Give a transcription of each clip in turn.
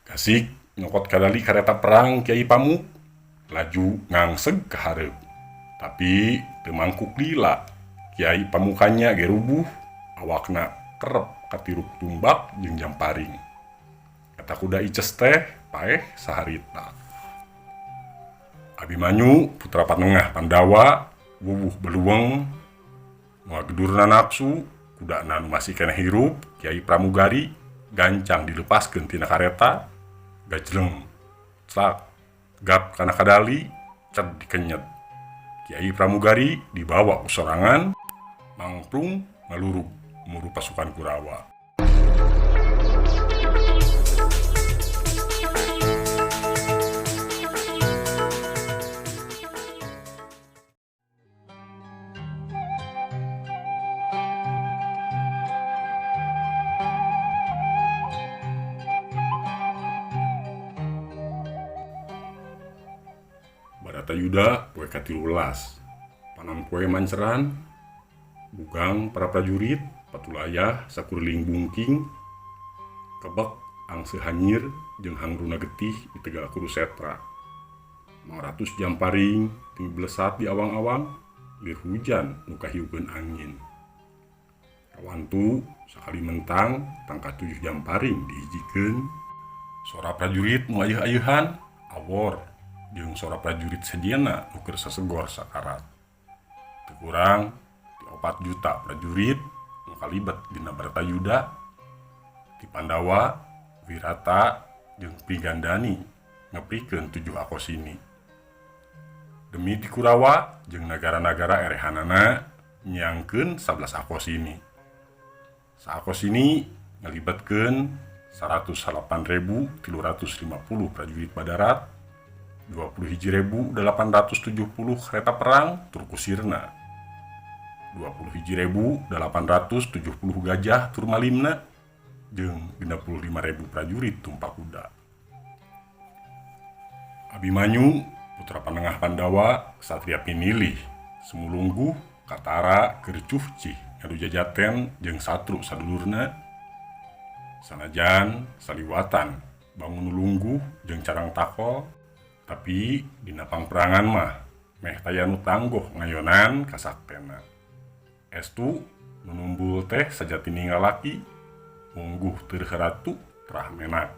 Kasik nyokot kadali kareta perang Kiai Pamuk, laju ngangseg ke hareup. Tapi teu mangkuk lila. Kiai Pamukannya ge rubuh, awakna kerep katiruk tumbak jeung jamparing. Kata kuda ices teh paeh saharita. Abimanyu putra panengah Pandawa wuwuh beluweng ngagedurna nafsu kudana nu masih keneh hirup. Kiai Pramugari gancang dilepaskeun tina kareta gajleng celak gap kana kadali ced dikenyet. Kiai Pramugari dibawa ku sorangan mangprung ngalurug muru pasukan Kurawa. Baratayuda poe ka-13. Panam poe manceran bugang para prajurit patulayah sakuring bungking kebek angse hanyir jeung hangruna getih di Tegal Kurusetra. 500 jamparing ting blesat di awang-awang lir hujan nu kahiukeun angin. Kawantu sakali mentang tangka 7 jamparing dihijikeun. Sora prajurit nu ayeuh-ayeuhan awor jeung sora prajurit sejenna nu keur sasegor sakarat. Teu kurang ti 4 juta prajurit nu kalibet dina Baratayuda ti Pandawa, Wirata jeung Pinggandani ngeprikeun 7 akosini. Demi ti Kurawa jeung nagara-nagara erehanana nyiangkeun 11 akosini. Saakosini ngalibetkeun 108.350 prajurit Badarat, 21.870 kereta perang tur kusirna, 21.870 gajah tur malimna, jeung 65.000 prajurit tumpak kuda. Abimanyu putra panengah Pandawa satria pinilih sumulungguh Katara keur cuhcih ngadu jajaten jeung satru sadulurna. Sanajan saliwatan bangun lungguh jeung carang takol, tapi dina pangperangan mah meh taya nu tangguh ngayonan kasaktena. Estu nu numbul teh sajatini lalaki mungguh teu ratu trah menak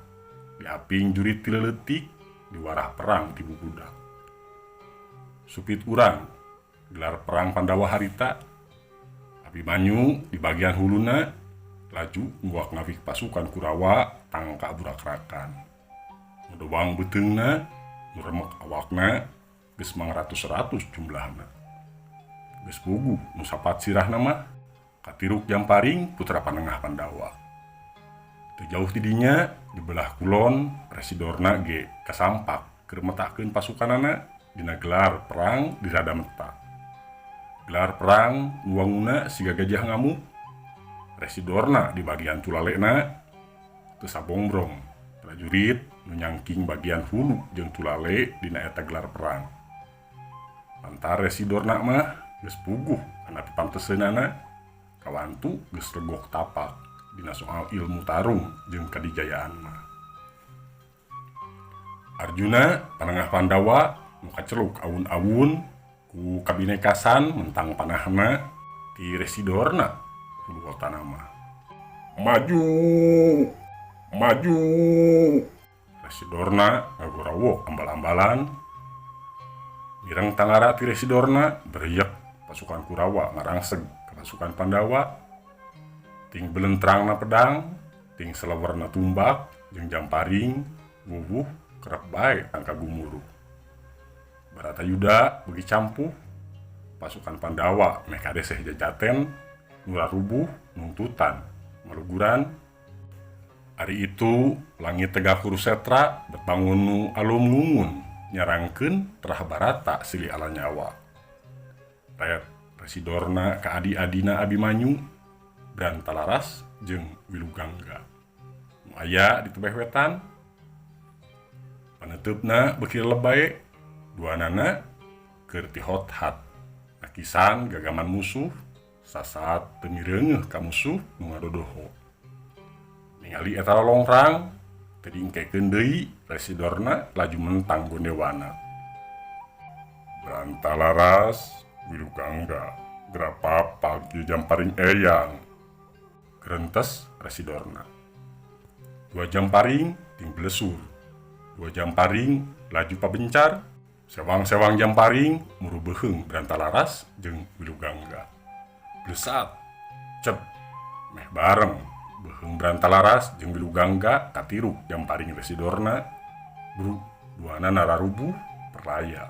diaping jurit ti leuletik di warah perang ti bubudak. Supit urang gelar perang Pandawa harita. Abimanyu di bagian huluna laju nguak ngawik pasukan Kurawa tangka burak-rakan. Nudowang beteungna nu remek awakna geus 500 jumlahna. Geus puguh nu sapat sirahna mah katiruk jamparing putra panengah Pandawa. Teu jauh ti dinya di belah kulon residorna ge kasampak keur metakeun pasukanana dina gelar perang di rada meta. Gelar perang nuanguna siga gajah ngamuk. Residorna di bagian tulalena teu sabongbrong prajurit nu nyangking bagian hulu jeung tulale dina eta gelar perang. Lantar residorna mah geus puguh kana pipanteseunana kawantu geus regok tapak dina soal ilmu tarung jeung kadijayaan mah. Arjuna panengah Pandawa nu kaceluk awun-awun ku kabinekasan mentang panahna ti residorna hulu kotana mah. Maju, maju. Residorna ngagorawok ambal-ambalan. Mireng tangara ti residorna beriek pasukan Kurawa ngarangseg ke pasukan Pandawa. Ting belentrangna pedang, ting selewerna tumbak jeung jamparing wuwuh kerep bae angka gumuruh. Baratayuda beuki campuh pasukan Pandawa meh kadeseh jajaten nula rubuh nungtutan maluguran. Ari itu langit Tegal Kurusetra berbangun nu alum ngungun nyarangkeun terah Barata silih ala nyawa. Ret residorna ka adi-adina Abimanyu Brantalaras jeung Wilugangga nu aya di tebeh wetan. Paneteupna beuki lebay duanana keur ti hot-hat nakisan gagaman musuh sasaat teu mireungeuh ka musuh nu ngadodoho. Ningali eta lolongrang Tedingkekeun deui residorna laju mentang gondewana. Brantalaras wilugangga grapapa kieu jamparing eyang. Gerentes residorna. 2 jamparing ting blesur. 2 jamparing laju pabencar. Sewang-sewang jamparing muru beheung Brantalaras jeung wilugangga. Blesat cep meh bareng beheung Brantalaras jeung wilugangga katiruk jamparing residorna. Bru duana nararubuh perlaya.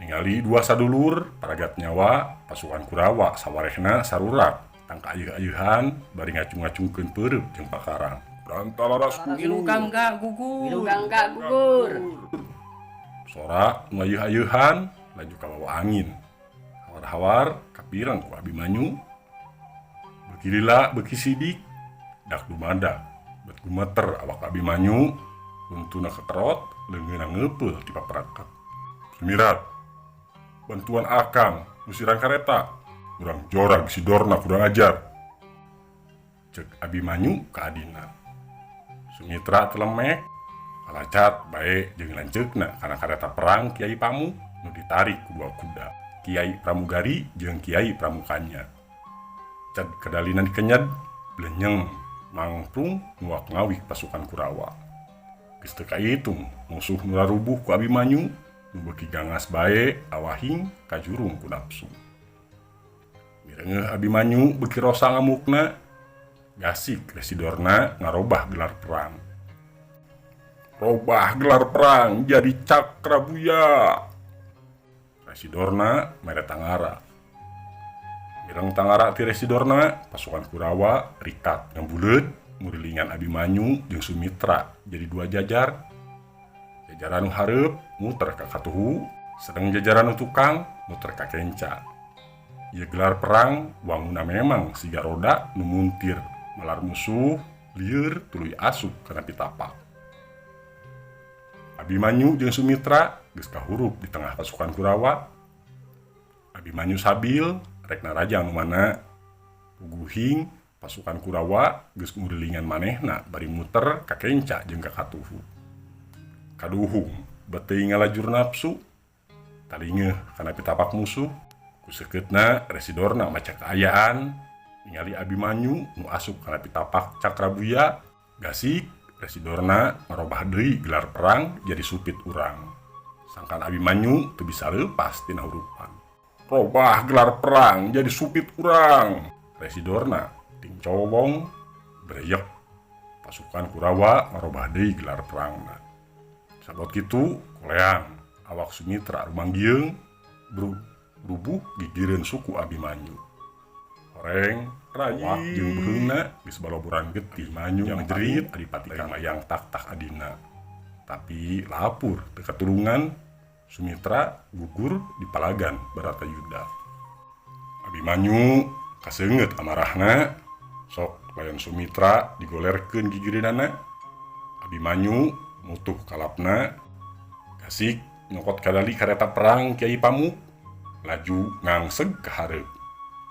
Ningali 2 sadulur paragat nyawa pasukan Kurawa sawarehna sarurak tangka ayeuh-ayeuhan bari ngacung-ngacungkeun peureup jeung pakarang. Brantalaras Wilugangga gugur. Sora nu ayeuh-ayeuhan laju kabawa angin. Hawar-hawar kapireng ku Abimanyu. Beuki lila beuki sidik dak dumadak bet gumeter awak Abimanyu untuna keterot leungeunna ngeupeul ti paprakat. Sumirat, bantuan akang musiran kareta. Urang jorag sidorna kurang ajar. Cek Abimanyu ka adina. Sumitra telemek kalacat bae jeung lanceukna kana kareta perang Kiai Pamu nu ditarik ku 2 kuda. Kiai Pramugari jeung Kiai Pramukanya. Cad kedalina dikenyed blenyeng mangprung nguak ngawih pasukan Kurawa. Geus teu kaitung musuh nu rarubuh ku Abimanyu nu beuki gangas bae awahing kajurung ku nafsu. Mireungeuh Abimanyu beuki rosa ngamukna gasik residorna ngarobah gelar perang. Robah gelar perang jadi Cakrabuya. Residorna mere tangara. Mireng tangara ti residorna pasukan Kurawa rikat ngambuleut ngurilingan Abimanyu jeung Sumitra jadi 2 jajar. Jajaran nu hareup muter ka katuhu, sedang jajaran nu tukang muter ka kenca. Ieu gelar perang wanguna memang siga roda nu muntir malar musuh lieur tuluy asup kana pitapak. Abimanyu jeung Sumitra geus kahurup di tengah pasukan Kurawa. Abimanyu sabil rek narajang mana puguhing pasukan Kurawa geus ngurilingan manehna bari muter ka kenca jeung ka katuhu. Kaduhung beteuing ngalajur nafsu talingeun kana pitapak musuh ku seukeutna residorna maca kaayaan ningali Abimanyu nu asup kana pitapak Cakrabuya gasik residorna ngarobah deui gelar perang jadi supit urang. Sangkan Abimanyu teu bisa leupas tina hurupan. Robah gelar perang jadi supit urang. Residorna ting cowong breyek. Pasukan Kurawa ngarobah deui gelar perangna. Sabot kitu kuleang awak Sumitra rumanggieung rubuh gigireun suku Abimanyu. Horeng awak jeung beheungna geus baloboran getih Manyu yang jerit adipati kang mayang tak-tak adina. Tapi lapur teu katulungan Sumitra gugur di palagan Baratayuda. Abimanyu kaseungeut amarahna sok layan Sumitra digolerkeun gigireunana. Abimanyu mutuh kalapna gasik nyokot kadali kareta perang Kiai Pamu laju ngangseg ka hareup.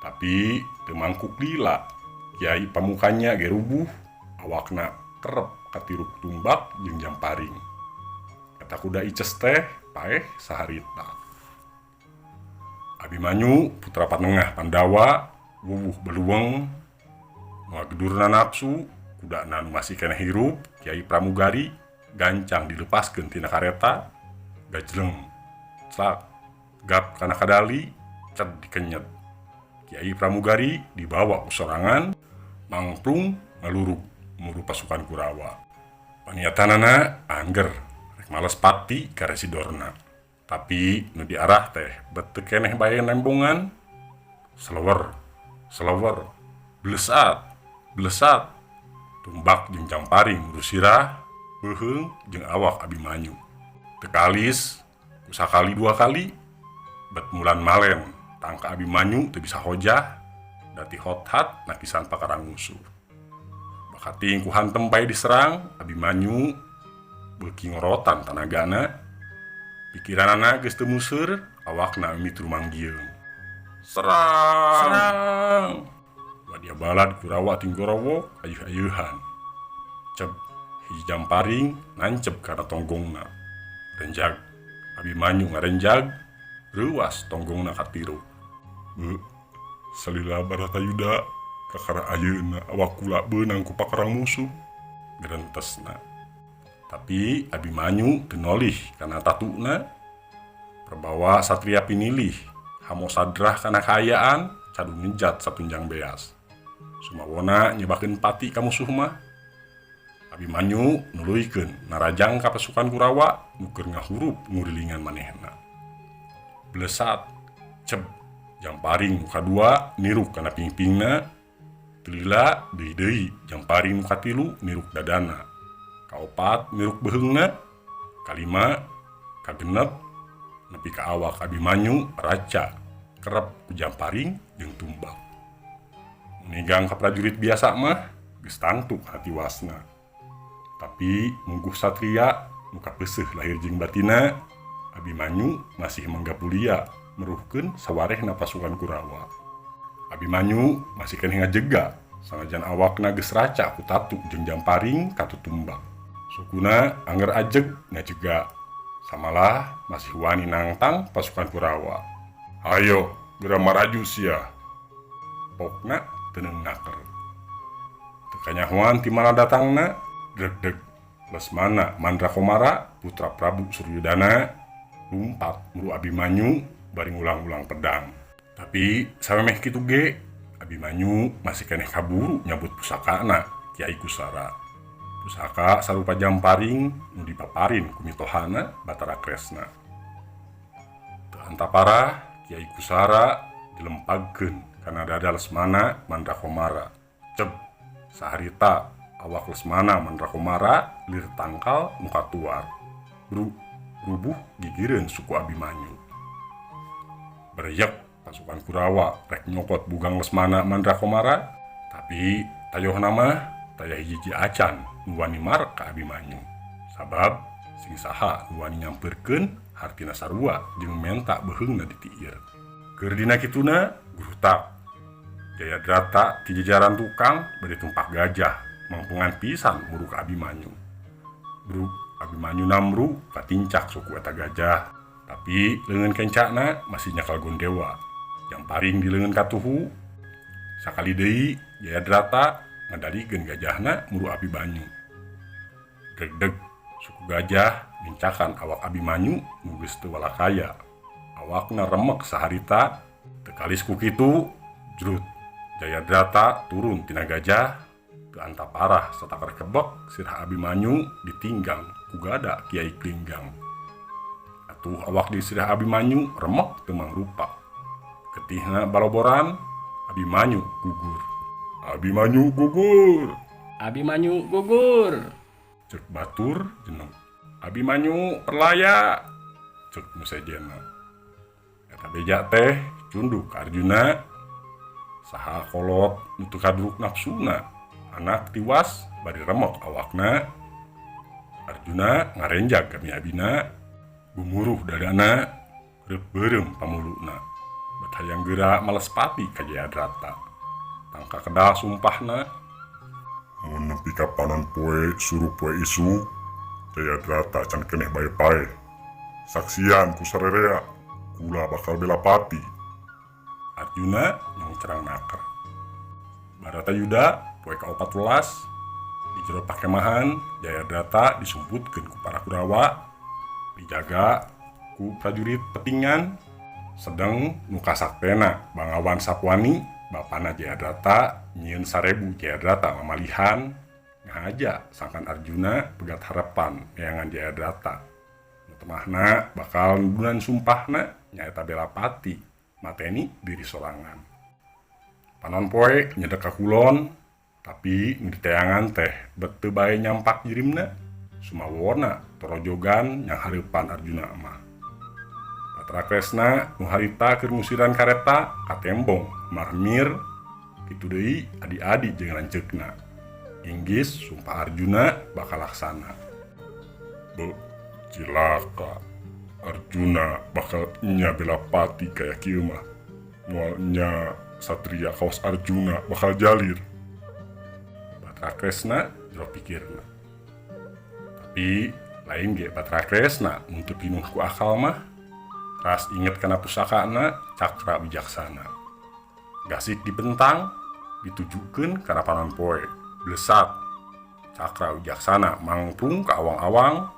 Tapi teu mangkuk lila Kiai Pamukanya ge rubuh awakna kerep katiruk tumbak jeung jamparing. Eta kuda ices teh paeh saharita. Abimanyu putra panengah Pandawa wuwuh beluweng ngagedurna nafsu kudana nu masih keneh hirup Kiai Pramugari gancang dilepaskeun tina kareta gajleng slak gap kana kadali ced dikenyet. Kiai Pramugari dibawa ku sorangan mangprung ngalurug muru pasukan Kurawa. Paniatanana angger rek males pati ka residorna. Tapi nu diarah teh beteu keneh bae nembongan. Selewer blesat tumbak jeung jamparing muru sirah beheung jeung awak Abimanyu. Tekalis kusakali 2 kali bet mulan malen tangka Abimanyu teu bisa hojah dati hothat nakisan pakarang musuh. Bakating ku hantem bae diserang Abimanyu beuki ngorotan tanagana. Pikiranana geus teu museur awakna mimiti rumanggieung. Serang! Wadia balad Kurawa tinggorowo ayeuh-ayeuhan. Cep hiji Jamparing nancep kana tonggongna. Renjag Abimanyu ngarenjag reuas tonggongna katiru. Salila Baratayuda kakara ayeuna awak kula beunang ku pakarang musuh, gerentesna. Tapi Abimanyu teu nolih kana tatuna. Perbawa satria pinilih hamo sadrah kana kaayaan cadu ngejat satunjang beas. Sumawona nyebakeun pati ka musuh mah. Abimanyu nuluykeun narajang ka pasukan Kurawa nu keur ngahurup ngurilingan manehna. Blesat ceb Jamparing nu kadua niruk kana pingpingna. Telila deui Jamparing nu katilu niruk dadana. Kaopat niruk beheungna. Kalima kagenep nepi ka awak Abimanyu raca kerep ku Jamparing jeung tumbak. Nigang ka prajurit biasa mah geus tantu hati wasna. Tapi mungguh satria nu kapeuseuh lahir jeung batina, Abimanyu masih manggapulia meruhkeun sawarehna pasukan Kurawa. Abimanyu masih keneh ngajega sanajan awakna geus raca ku Tatu jeung Jamparing katutumbak. Sukuna anger ajeg ngajega, samalah masih wani nangtang pasukan Kurawa. Hayo geura maraju sia. Pokna teuneng naker. Teu kanyahoan ti mana datangna, deg-deg Lesmana Mandrakomara putra Prabu Suryodana lumpat muru Abimanyu bari ngulang-ulang pedang. Tapi samemeh kitu ge Abimanyu masih keneh kaburu nyabut pusakana Kiai Kusara. Pusaka sarupa Jamparing nu dipaparin ku mitohana Batara Kresna. Teu antapara Kiai Kusara dilempagkeun kana dada Lesmana Mandrakomara. Ceb saharita awak Lesmana Mandrakomara lir tangkal muka tuar. Rubuh gigireun suku Abimanyu. Bereyak pasukan Kurawa rek nyokot bugang Lesmana Mandrakomara, tapi tayohna mah taya hiji acan nu wani marek ka Abimanyu. Sabab sing saha nu wani nyampeurkeun hartina sarua jeung menta beheungna ditiir. Keur dina kituna gurutak Jayadrata ti jajaran tukang bade tumpak gajah mampungan pisan muru ka Abimanyu. Bruk Abimanyu namru katincak suku eta gajah, tapi leungeun kencana masih nyakal gondewa. Jamparing di leungeun katuhu. Sakali deui Jayadrata ngadalikeun gajahna muru Abimanyu. Deg-deg suku gajah mincakan awak Abimanyu nu geus teu walakaya. Awakna remek saharita. Teu kalis ku kitu jrut Jayadrata turun tina gajah. Teu antaparah satakar kebek sirah Abimanyu ditinggang ku gada Kiai Klinggang. Atuh awak di sirah Abimanyu remek teu mangrupa. Ketihna baloboran Abimanyu gugur. Abimanyu gugur. Abimanyu gugur. Cek batur jeneng. Abimanyu perlaya. Cek nu sejena. Eta beja teh cunduk ka Arjuna. Saha kolot nu teu kadruk nafsuna. Anak tiwas bari remok awakna. Arjuna ngarenjag kami Abina. Gumuruh dadana reup beureum pamuluna. Batayang geura males pati ka Jayadrata. Tangka kedah sumpahna. Mun nepi ka panon poe suruh poe isu, Jayadrata can keneh bae-bae. Saksian ku sarerea, kula bakal bela pati. Arjuna yang cerang naker. Baratayuda poe ka-14 di jero pakemahan Jayadrata disumputkeun ku para Kurawa, dijaga ku prajurit petingan. Sedeng nu kasaktena Bangawan Sapwani bapana Jayadrata nyieun 1000 Jayadrata mamalihan ngahaja sangkan Arjuna pegat harapan neangan Jayadrata. Temahna bakal nudunan sumpahna nyaeta bela pati mateni diri sorangan. Panon poe nyedek ka kulon, tapi nu diteangan teh bet teu bae nyampak jirimna. Sumawona torojogan yang hareupan Arjuna mah. Batara Kresna nu harita keur ngusiran kareta ka tembong marmir. Kitu deui adi-adi jeung lanceukna. Inggis sumpah Arjuna bakal laksana. Cilaka, Arjuna bakal nya bela pati kaya kieu mah. Moal nya satria kaos Arjuna bakal jalir. Batara Kresna jero pikirna. Tapi lain ge Batra Kresna untuk pinuh ku akal mah ras inget kana pusakana Cakra Wijaksana. Gasik dibentang ditujukeun kana panon poe blesat Cakra Wijaksana mangtung ka awang-awang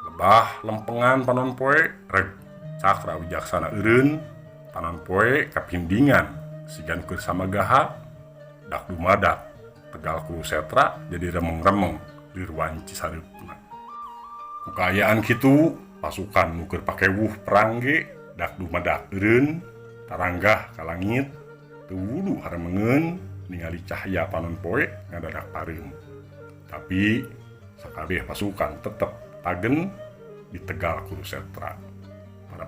lebah lempengan panon poe reg Cakra Wijaksana eureun panon poe kapindingan sigan keur samagaha dak dumadak tegal ku setra jadi remeng-remeng lirwan Cisareupna. Kukayaan kitu pasukan nu keur pake wuh perang ge dak dumadak eureun taranggah ka langit teu wudu haremengeun ningali cahya panon poe ngadadak pareum. Tapi sakabeh pasukan tetep tagen di tegal Kurusetra.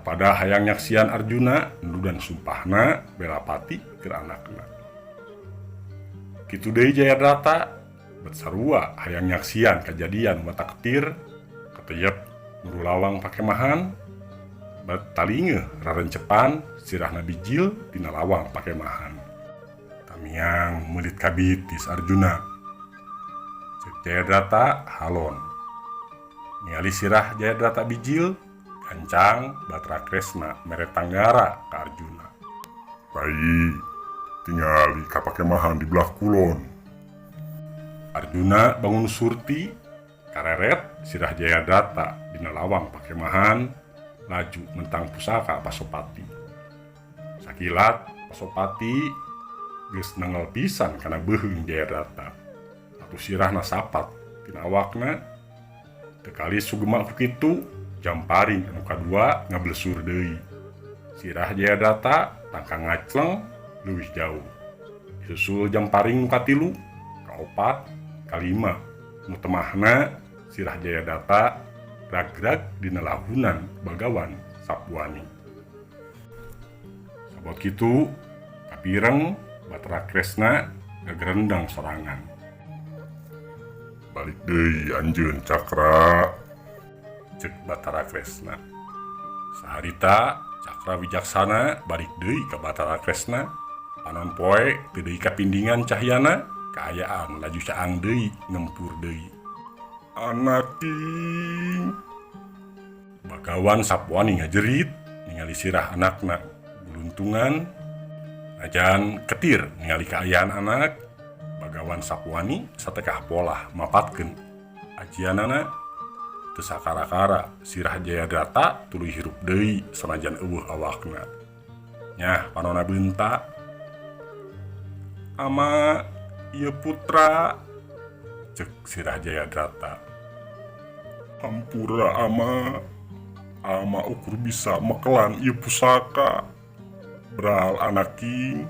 Pada hayang nyaksian Arjuna endudan sumpahna bela pati keur anakna. Kitu deui Jayadrata bet sarua hayang nyaksian kajadian mata ketir kateyep nuru lawang pakemahan bet talingeun rarencepan sirahna bijil dina lawang pakemahan. Tamiang meulit kabitis Arjuna. Ceuk Jayadrata halon. Ningali sirah Jayadrata bijil gancang Batra Kresna mere tanggara ka Arjuna. Bayi tingali kapakemahan di belah kulon. Arjuna bangun surti kareret sirah Jayadrata dina lawang pakemahan laju mentang pusaka Pasopati. Sakilat Pasopati geus nanggal pisan kana beuheung Jayadrata. Atuh sirahna sapat tina awakna teu kali sugema ku kitu Jamparing anu kadua ngablesur deui. Sirah Jayadrata tangkang ngacleng leuwih jauh. Disusul Jamparing nu katilu, kaopat, kalima. Nu temahna sirah Jayadrata ragrag dina lahunan Bagawan Sapwani. Sabot kitu kapireng Batra Kresna gagrendang sorangan. Balik deui anjeun Cakra. Cek Batra Kresna. Saharita Cakra Wijaksana balik deui ka Batra Kresna. Panon poe teu deui kapindingan cahyana, kaayaan laju caang deui ngempur deui. Anaking Bagawan Sapwani ngajerit ningali sirah anakna buluntungan. Najan ketir ningali kaayaan anak, Bagawan Sapwani satekah polah mapatkeun ajianana. Teu sakara-kara sirah Jayadrata tuluy hirup deui sanajan eueuh awakna. Nyah panonna beunta. Ama ieu putra, cek sirah Jayadrata. Hampura ama. Ama ukur bisa mekelan ieu pusaka. Bral anaking.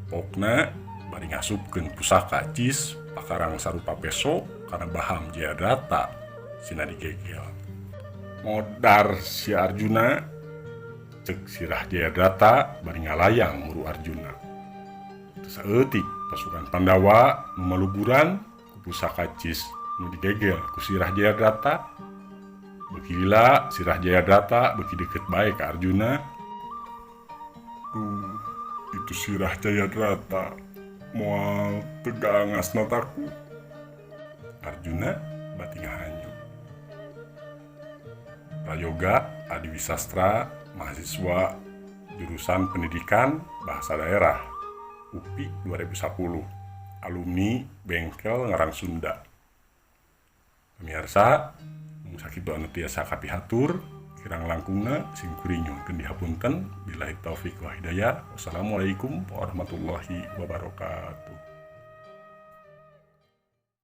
Pokna bari ngasupkeun pusaka cis pakarang sarupa peso kana baham Jayadrata sina digegel. Modar si Arjuna, cek sirah Jayadrata bari ngalayang muru Arjuna. Teu saeutik pasukan Pandawa nu maluburan ku pusaka cis nu digegel ku sirah Jayadrata. Beuki lila sirah Jayadrata beuki deukeut bae ka Arjuna. Itu sirah Jayadrata moal tegangas nataku. Arjuna bati ngahanyu. Prayoga Adiwisastra, mahasiswa jurusan Pendidikan Bahasa Daerah UPI 2010, alumni Bengkel Ngarang Sunda. Pemirsa, mun sakitu anu tiasa kapihatur, kirang langkungna sing kuringyungkeun dihapunten. Billahi taufik wa hidayah. Wassalamualaikum warahmatullahi wabarakatuh.